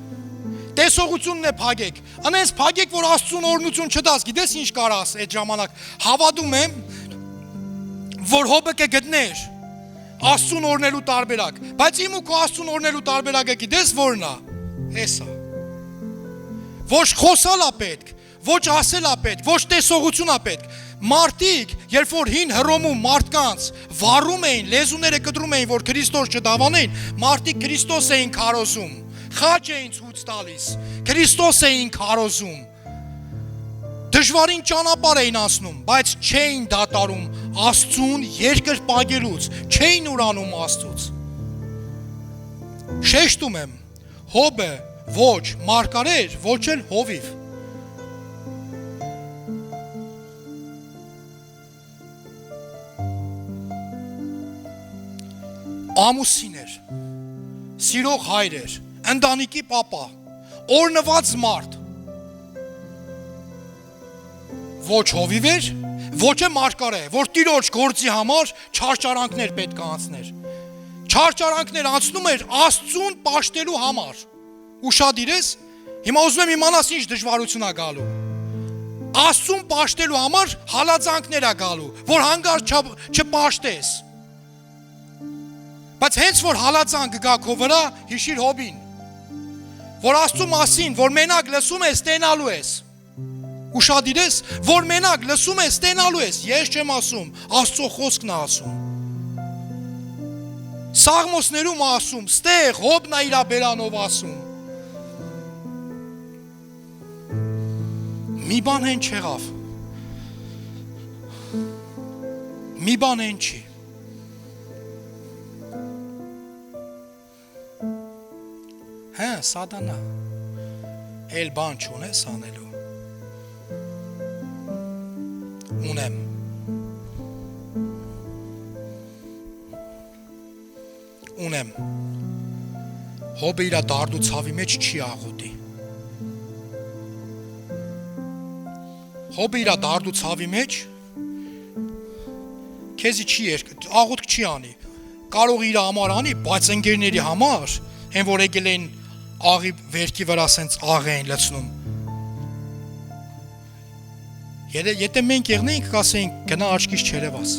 տեսողությունն է փագեք, անենց փագեք, որ Աստծուն օրհնություն չտաս, գիտես ինչ կարաս այդ ժամանակ, հավատում եմ, որ Հոբը կգտներ Աստծուն օրհնելու տարբերակ, բայց իմ ու քո Աստծուն օրհնելու տարբերակը գիտես որն է, հեսա, ոչ խոսալ է պետք, ոչ ասել է պետք, ոչ տեսողություն է պետք, մարդիկ, երբ որ հին Հռոմում մարդկանց վառում էին, լեզուները կտրում էին, որ Քրիստոս չդավանեին, մարդիկ Քրիստոս էին քարոզում, խաչ էին ցույց տալիս, Քրիստոս էին քարոզում, դժվարին ճանապարհ էին անցնում, բայց չէին դատարում Աստծուն երկրպագելուց, չէին ուրանում Աստծուց։ Շեշտում եմ, Հոբը ոչ մարգարեր, ոչ էլ հովիվ։ Ամուսին էր, սիրող հայր էր, ընտանիքի պապա, օրհնված մարդ։ Ոչ հովիվ էր, ոչ է մարգարե, որ Տիրոջ գործի համար չարչարանքներ պետք է անցներ։ Չարչարանքներ անցնում էր Աստծուն պաշտելու համար։ Ուշադիր ես, հիմա ուզում եմ իմանաս ինչ դժվարություն է գալու։ Աստծուն պաշտելու համար հալածանքներ է գալու, որ հանգարց չպաշտես։ Բայց հենց որ հալածանք գա քո վրա, հիշիր Հոբին, որ Աստծու մասին, որ մենակ լսում ես, ստենալու ես։ Ուշադիր ես, որ մենակ լսում ես, ստենալու ես, ես չեմ ասում, Աստծո խոսքն է ասում։ Սաղմոսներում ասում, ստեղ Հոբն է իր բերանով ասում։ Մի բան հեն չեղավ։ Մի բան հեն չի։ Հա, Սատանա, էլ բան չունես անելու։ Ունեմ։ Ունեմ։ Հոբը իր դարդու ցավի մեջ չի աղոթի։ Հոբը իր դարդու ցավի մեջ քեզի չի աղոթք չի անի։ Կարող իր համար անի, բայց ընկերների համար, հեն որ եկել են աղի վերքի վրա սենց աղ էին լցնում։ Եթե մենք եղնեինք, կասեինք գնա աչքից չերևաս։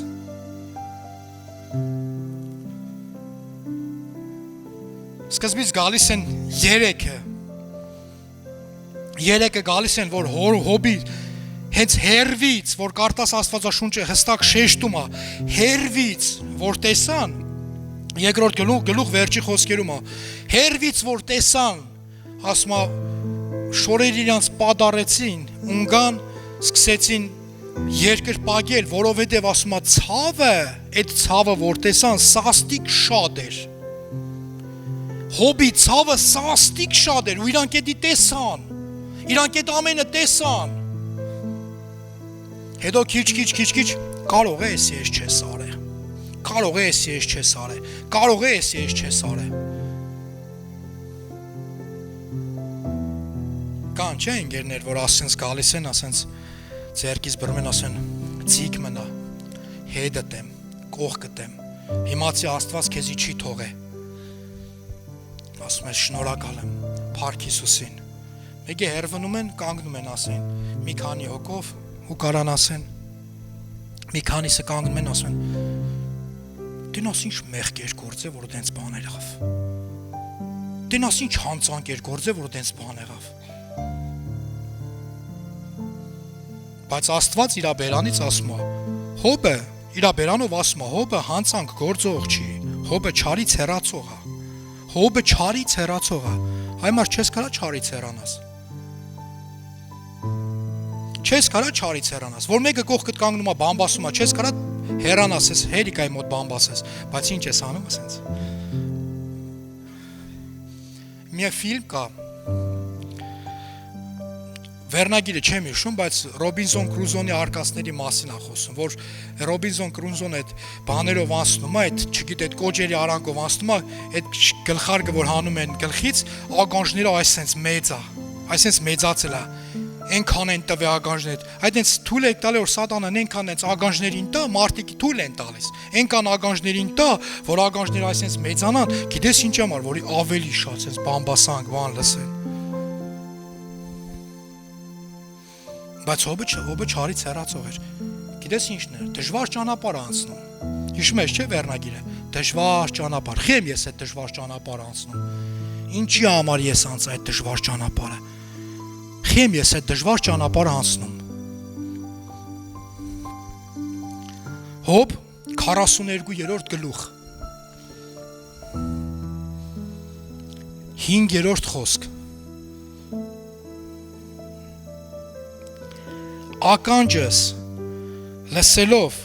Սկզբից գալիս են 3-ը։ 3-ը գալիս են, որ հոբի հենց հերվից, որ կարտաս Աստվածաշունչը հստակ շեշտում է, հերվից, որ տեսան, երկրորդ գլուխ վերջի խոսքերում է, հերվից, որ տեսան, ասում է, շորեր իրանց պադարեցին, ունգան, սկսեցին երկրպագել, որովհետև ասում է ցավը, այդ ցավը որ տեսան, սաստիկ շատ էր։ Հոբի ցավը սաստիկ շատ էր, ու իրանք էդի տեսան, իրանք էդ ամենը տեսան։ Հետո քիչ, կարող է էսի ես չես արե, կարող է էսի ես չես արե, կարող է էսի ես չես արե։ Կան չէ ընկերներ, որ ասենց գալիս են, ասենց ձերքից բռնում են, ասեն ցիկ մնա, հետդ եմ, կողքդ եմ, հիմացի Աստված քեզի չի թողե։ Ասում ես շնորհակալ եմ, Փառք Հիսուսին։ Մեկը հերվնում են, կանգնում են, ասեն, մի քանի հոգով ու կարան ասեն, մի քանիսը կանգնում են, ասեն, դենաս ինչ մեղք էր գործե, որ դենց բան եղավ։ Դենաս ինչ հանցանք էր գործե, որ դենց բան եղավ։ Բայց Աստված իր բերանից ասում է, Հոբը իր բերանով ասում է, Հոբը հանցանք գործող չի, Հոբը չարից հեռացող է։ Հոբը չարից հեռացող է։ Այմար չես կարա չարից հեռանաս։ Չես կարա չարից հեռանաս, որ մեկը կողքդ կանգնում է բամբասում է, չես կարա հեռանաս, ես հերիկայի մոտ բամբասես, բայց ինչ ես անում ասենց։ Մի ֆիլմ կա, վերնագիրը չեմ հիշում, բայց Ռոբինզոն Կրուզոնի արկածների մասին է խոսում, որ Ռոբինզոն Կրուզոն այդ բաներով անցնում է, այդ չգիտե, այդ կոճերի արանքով անցնում է, այդ գլխարկը որ հանում են գլխից, ագանջները այսպես մեծ է, այսպես մեծացել է։ Այնքան են տվե ագանջներ, այդ այնց թույլ եք տալի, որ սատանան այնքան այնց ագանջներին տա, մարդիկ թույլ են տալիս, այնքան ագանջներին տա, որ ագանջները այսպես մեծանան, գիտես ինչ համար, որ ավելի շատ այսպես բամբասանք, բան լսեն։ Բայց հոբը չարից հեռացող էր, գիտես ինչն էր, դժվար ճանապարհ անցնում, հիշում ես չէ վերնագիրը, դժվար ճանապարհ, խեմ ես այդ դժվար ճանապարհ անցնում, ինչի համար ես անց այդ դժվար ճանապարհը, խեմ ես այդ դժվար ճանապարհ անցնում։ Հոբ 42-րդ գլուխ 5-րդ խոսք Ականջս լսելով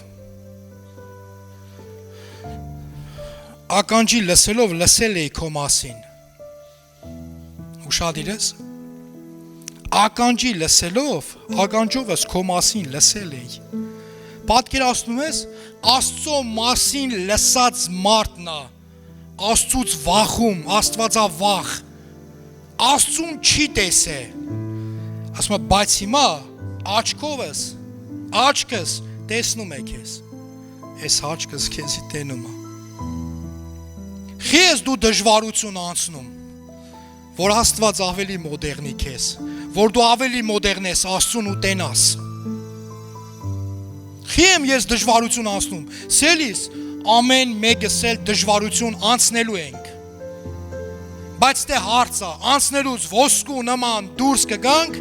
ականջի լսելով լսել էի քո մասին ուշադիր ես ականջի լսելով ականջովս քո մասին լսել էի պատկերացնում ես Աստծո մասին լսած մարդն է Աստծուց վախում Աստվածավախ Աստծուն չի տեսե ասում եմ բայց հիմա աչքս տեսնում է քեզ այս աչքս քեզի տենում է Քեզ դու դժվարություն անցնում որ Աստված ավելի մոդեռնի քեզ որ դու ավելի մոդեռն ես Աստծուն ու տենաս Քեմ ես դժվարություն անցնում սելիս ամեն մեկս էլ դժվարություն անցնելու ենք բայց դե հարցը անցնելուց ոսկու նման դուրս կգանք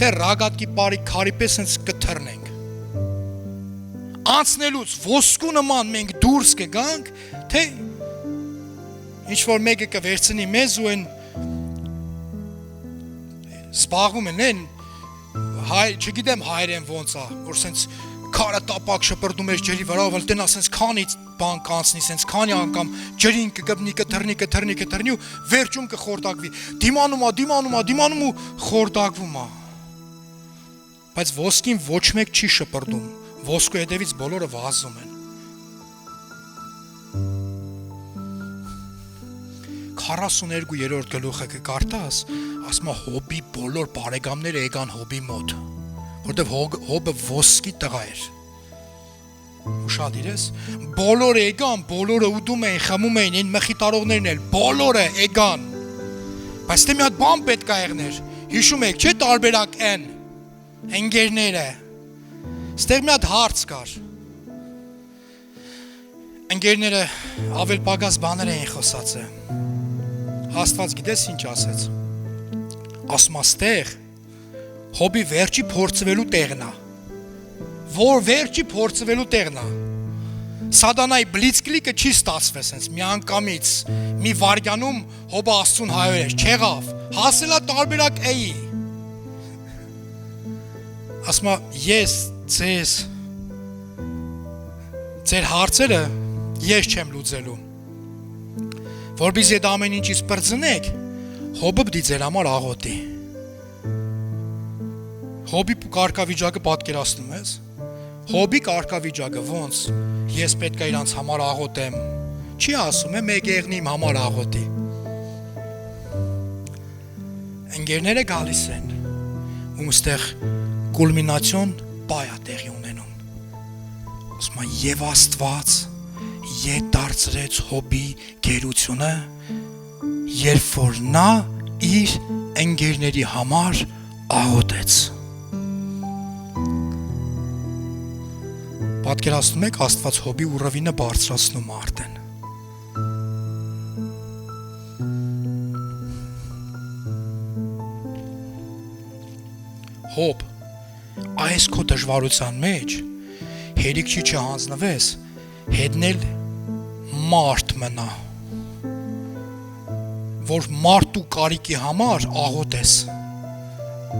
Թե ռագատկի բարի քարի պես հենց կթռնենք Անցնելուց ոսկու նման մենք դուրս կգանք Թե ինչ որ մեկը կվերցնի մեզ ու են Սպաղում են չգիտեմ հայերեն ոնց է որ սենց քարը տապակ շպրտում էր ջրի վրա ով տնա սենց քանից բան կանցնի սենց քանի անգամ ջրին կգտնի կթռնի ու վերջում կխորտակվի դիմանում ու խորտակվում է Բայց ոսկին ոչ մեկ չի շպրտում, ոսկու հետևից բոլորը վազում են։ 42-րդ գլուխը կկարտաս, ասում է հոբի բոլոր բարեկամները եկան հոբի մոտ, որտեվ հոբը ոսկի տղա էր։ Ուշադիր ես, բոլորը եկան, բոլորը ուտում էին, խմում էին, այն մխիտարողներն էլ, բոլորը եկան։ Բայց դե մի հատ բան պետք է եղներ, հիշում եք, չէ՞ տարբերակ N Ընկերները Ստեղ մի հատ հարց կար Ընկերները ավել պակաս բաներ էին խոսած է։ Աստված գիտես ինչ ասեց։ Ասում աստեղ հոբի վերջի փորձվելու տեղն է։ Որ վերջի փորձվելու տեղն է։ Սատանայի բլիցկլիկը չի ստացվել սենց մի անգամից, մի վարյանում հոբը Աստծուն հայերես, չեղավ, հասելա տարբերակ էի։ Ասմա ես ձեր հարցերը ես չեմ լուծելու։ Որբիզ ետ ամեն ինչից պրծնեք, հոբը բդի ձեր համար աղոտի։ Հոբի կարգավիճակը պատկերացնում ես։ Հոբի կարգավիճակը ոնց ես պետք է իրանց համար աղոտեմ, չի ասում է մեկ եղնի իմ համար աղոտի։ Ընկերները գալիս են, ումստեղ կուլմինացիոն բայ է տեղի ունենում։ Ասում է և Աստված ետ դարձրեց հոբի գերությունը, երբ որ նա իր ընկերների համար աղոտեց։ Պատկերացնում եք Աստված հոբի ուռավինը բարձրացնում արդեն։ Հոբ, այս քո դժվարության մեջ հերիք չի չհանձնվես, հետնել մարդ մնա, որ մարդու կարիքի համար աղոտես։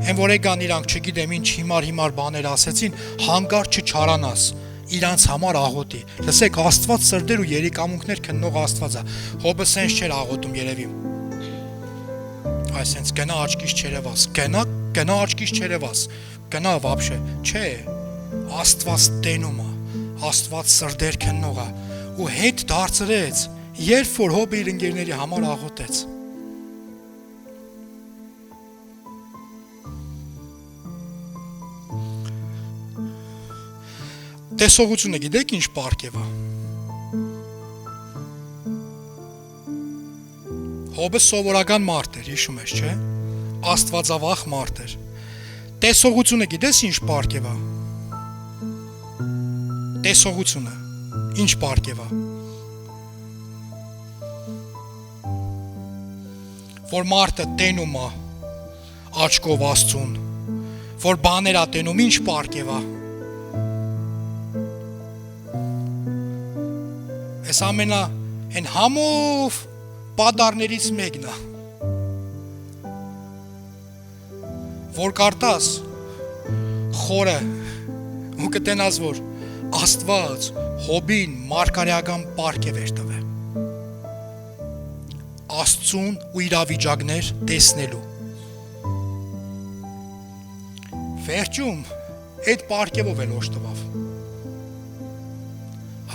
Են որ եկան իրանք չգիտեմ ինչ հիմար բաներ ասեցին, հանգարտ չչարանաս, իրանց համար աղոտի։ Լսեք, Աստված սրդեր ու երիկամունքներ քննող Աստված է։ Հոբը սենց չէր աղոտում երևի։ Այսենց գնա աչքից չերևաս, գնա աչքից չերևաս, գնա վաբշե, չէ, Աստված տենում է, Աստված սրդեր քննող է, ու հետ դարձրեց, երբ որ հոբը իր ընկերների համար աղոտեց։ Տեսողությունը գիտեք ինչ պարգև է։ Հոբը սովորական մարդ էր, հիշում ես, չէ։ Աստվածավախ մարդ էր։ Տեսողությունը գիտես ինչ պարգև է։ Տեսողությունը ինչ պարգև է։ Որ մարդը տենում է աչքով Աստծուն, որ բաներ է տենում, ինչ պարգև է։ Այս ամենա են համով պադարներից մեկն է, որ կարտաս խորը ու կտենաս, որ Աստված հոբին մարգարեական պարգև էր տվել, Աստծուն ու իրավիճակներ տեսնելու։ Վերջում այդ պարգևով էլ օժտվավ։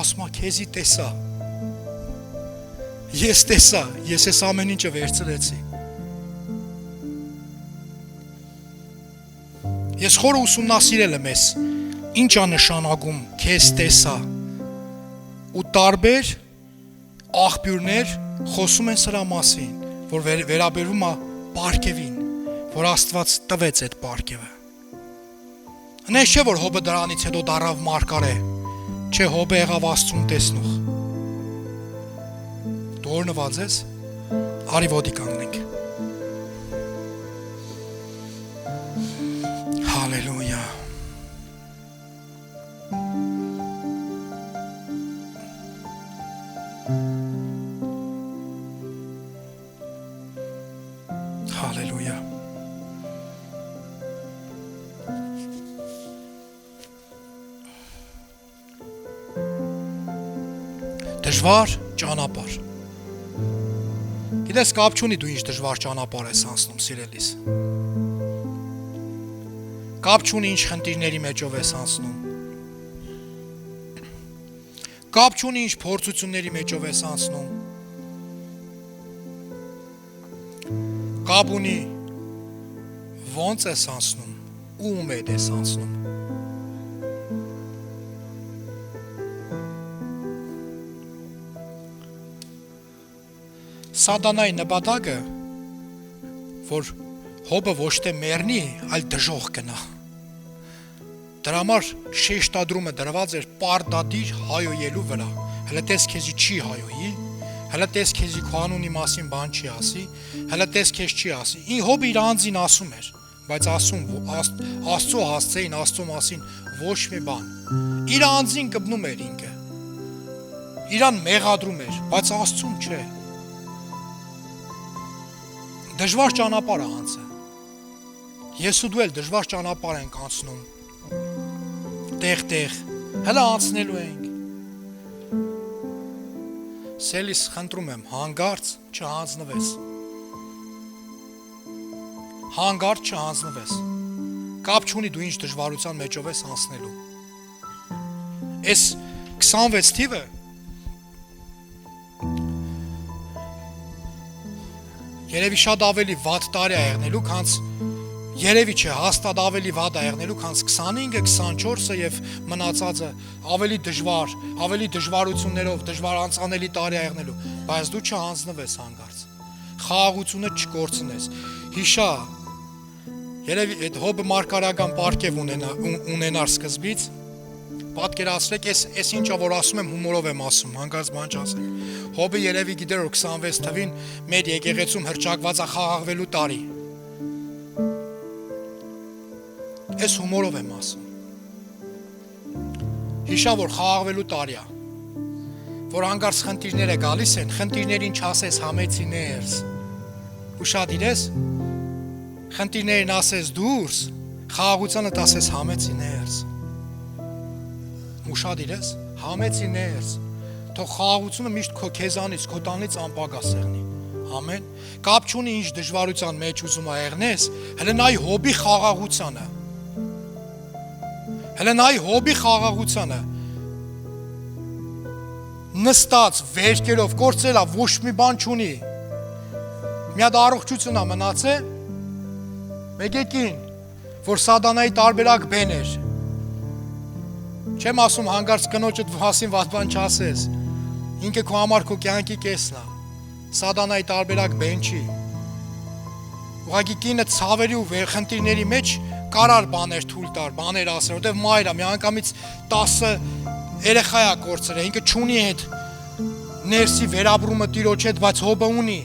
Ասմա քեզի տեսա, ես տեսա, ես ես ամեն ինչը վերցրեցի։ Ես խորը ուսումնասիրել եմ ես, ինչ է նշանակում քեզ տեսա, ու տարբեր աղբյուրներ խոսում են սրա մասին, որ վերաբերվում է պարգևին, որ Աստված տվեց այդ պարգևը։ Նես չէ, որ հոբը դրանից հետո դառավ մարգարե, չէ, հոբը եղավ Աստծուն տեսնող։ Դու օրնված ես, արի ոտի կանգնենք։ Հալելույա։ Հալելույա։ Դժվար ճանապարհ։ Գիտես, կապ չունի դու ինչ դժվար ճանապարհ ես անցնում, սիրելիս։ Կապ չունի ինչ խնդիրների մեջով ես անցնում։ Կապ չունի ինչ փորձությունների մեջով ես անցնում։ Կապ ունի ոնց ես անցնում, ում հետ ես անցնում։ Սատանայի նպատակը, որ հոբը ոչ թե մեռնի, այլ դժոխք գնա։ Դրա համար շեշտադրումը դրված էր պարտադիր հայոյելու վրա, հələ տես քեզի չի հայոյի, հələ տես քեզի քո անունի մասին բան չի ասի, հələ տես քեզ չի ասի։ Հոբը իր անձին ասում էր, բայց ասում Աստծո հասցեին, Աստծո մասին ոչ մի բան։ Իր անձին կպնում էր ինքը։ Իրան մեղադրում էր, բայց Աստծուն չէ։ Դժվար ճանապարհ է անցը։ Ես ու դու էլ դժվար ճանապարհ ենք անցնում։ Տեղ, հələ անցնելու ենք։ Սելիս խնդրում եմ, հանգարց չհանձնվես։ Հանգարց չհանձնվես։ Կապ չունի դու ինչ դժվարության մեջով ես անցնելու։ Այս 26 թիվը երևի շատ ավելի վատ տարի է եղնելու, քան երևի չէ, հաստատ ավելի վատ է եղնելու, քան 25-ը, 24-ը եւ մնացածը ավելի դժվար, ավելի դժվարություններով, դժվար անցանելի տարի է եղնելու, բայց դու չհանձնվես հանգարց։ Խաղաղությունը չկորցնես։ Հիշա, երևի այդ Հոբը մարգարեական պարգև ունենար սկզբից, պատկերացրեք, այս ինչա որ ասում եմ հումորով եմ ասում, հանգարց բան չասեք։ Հոբը երևի գիտեր որ 26 թվին մեր եկեղեցում հրճակված է խաղաղվելու տարի։ Այս հումորով եմ ասում։ Հիշա որ խաղաղվելու տարի է, որ հանգարց խնդիրները գալիս են, խնդիրներին չասես համեցիներս։ Ուշադիր ես, խնդիրներին ասես դուրս, խաղաղությանը ասես համեցիներս։ Ուշադիր ես, համեցիներս։ Թող խաղաղությունը միշտ քո քեզանից, քո տանից անպագաս եղնի։ Ամեն։ Կապ չունի ինչ դժվարության մեջ ուզում ա եղնես, հələ նայ Հոբի խաղաղությանը։ Հələ նայ Հոբի խաղաղությանը։ Նստած վերքերով կործելա ոչ մի բան չունի։ Մի հատ առողջություն ա մնացե։ Մեկեկին, որ սատանայի տարբերակ բեն էր։ Չեմ ասում հանգարց կնոջդ հասին վատ բան չասես։ Ինքը քո համար քո կյանքի կեսն է։ Սատանայի տարբերակ բեն չի։ Ուղղակի կինը ցավերի ու խնդիրների մեջ կարար բաներ թույլ տար, բաներ ասեր, որտեվ մայրը մի անգամից 10 երեխա է կորցրել, ինքը չունի այդ ներսի վերաբրումը տիրոջ հետ, բայց Հոբը ունի։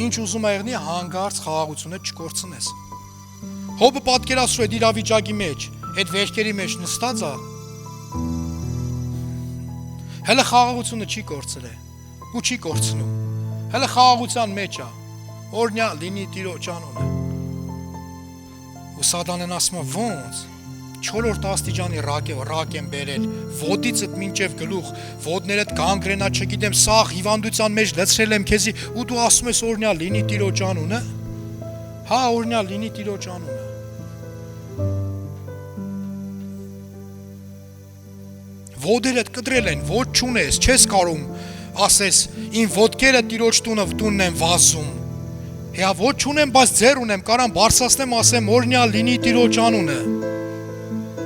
Ինչ ուզում ա եղնի հանգարց խաղաղությունը չկորցնես։ Հոբը պատկերացրու այդ իրավիճակի մեջ, այդ վերքերի մեջ նստած է։ Հələ խաղաղությունը չի կորցրել ու չի կորցնում։ Հələ խաղաղության մեջ է։ Օրհնյալ լինի Տիրոջ անունը։ Ու Սատանեն ասում է ոնց 4-րդ աստիճանի ռակ եմ բերել, ոտիցդ մինչև գլուխ, ոտներդ գանգրենա, չգիտեմ, սաղ հիվանդության մեջ լցրել եմ քեզի ու դու ասում ես օրհնյալ լինի Տիրոջ անունը։ Հա, օրհնյալ լինի Տիրոջ անունը։ Ոտերդ կտրել են, ոտ չունես, չես կարում ասես իմ ոտքերը Տիրոջ տունն են վազում։ Հա, ոտ չունեմ, բայց ձեռ ունեմ, կարամ բարձրացնեմ, ասեմ օրհնյալ լինի Տիրոջ անունը։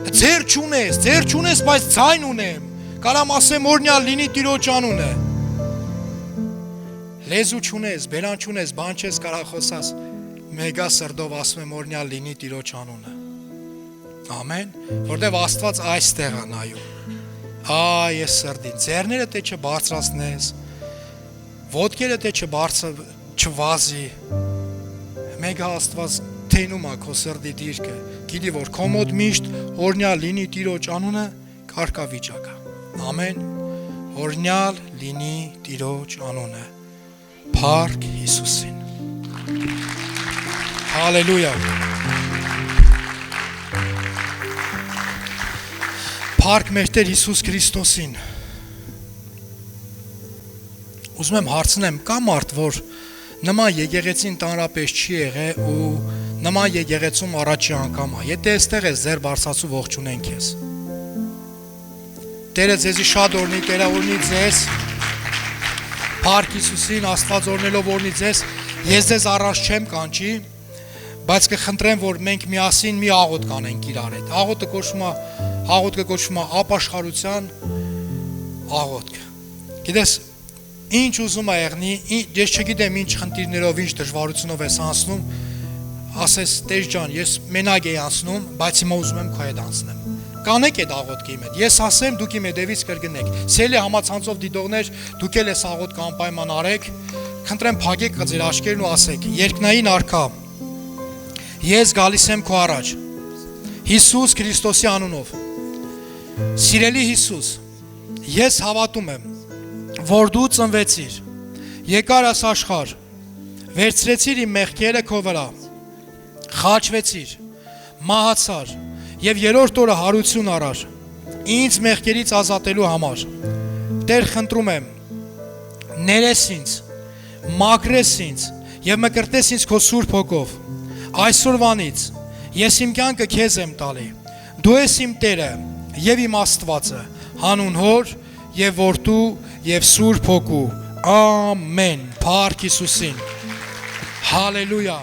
Ձեր չունես, բայց ձայն ունեմ, կարամ ասեմ օրհնյալ լինի Տիրոջ անունը։ Լեզու չունես, բերան չունես, բան չես կարող խոսաս, մեգա սրտով ասում եմ օրհնյալ լինի Տիրոջ անունը։ Ամեն, որտեվ Աստված այստեղ է նայում։ Այ ես սրտին, ձեռները թե չբարձրացնես, ոտքերը թե չվազի, մեգա Աստված թենում է քո սրտի դիրքը, գիտի որ քո մոտ միշտ օրհնյալ լինի Տիրոջ անունը կարգավիճակ է։ Ամեն, օրհնյալ լինի Տիրոջ անունը, փառք Հիսուսին։ Հալելույա։ Փառք մեր Տեր Հիսուս Քրիստոսին։ Ուզում եմ հարցնեմ, կա մարդ, որ նման եկեղեցին տանրապես չի եղել ու նման եկեղեցում առաջի անգամ է։ Եթե այստեղ ես ձեր բարձրացու ողջունենք քեզ։ Տերը ձեզի շատ օրհնի, Տերը օրհնի ձեզ։ Փառք Հիսուսին, Աստված օրհնելով օրհնի ձեզ։ Ես ձեզ առաջ չեմ կանչի, բայց կխնդրեմ, որ մենք միասին մի աղոթք անենք իրար հետ։ Աղոթքը կոչվում է ապաշխարության աղոթք։ Գիտես, ինչ ուզում է եղնի, ես չգիտեմ ինչ խնդիրներով, ինչ դժվարությունով ես անցնում, ասես Տեր ջան, ես մենակ եի անցնում, բայց հիմա ուզում եմ քո հետ անցնեմ։ Կանեք այդ աղոթքի իմ հետ։ Ես ասեմ, դուք իմ հետևից կրկնեք։ Սիրելի համացանցով դիտողներ, դուք էլ այս աղոթքը անպայման արեք։ Խնդրեմ փակեք ձեր աչքերն ու ասեք. Երկնային Արքա, ես գալիս եմ քո առաջ։ Հիսուս Քրիստոսի անունով։ Սիրելի Հիսուս, ես հավատում եմ, որ դու ծնվեցիր, եկար այս աշխարհ, վերցրեցիր իմ մեղքերը քո վրա, խաչվեցիր, մահացար եւ երրորդ օրը հարություն առար ինձ մեղքերից ազատելու համար։ Տեր, խնդրում եմ, ներես ինձ, մաքրես ինձ եւ մկրտես ինձ քո Սուրբ Հոգով։ Այսօրվանից ես իմ կյանքը քեզ եմ տալի։ Դու ես իմ Տերը եւ իմ Աստվածը, հանուն Հոր եւ Որդու եւ Սուրբ Հոգու։ Ամեն։ Փառք Հիսուսին։ Հալելույա։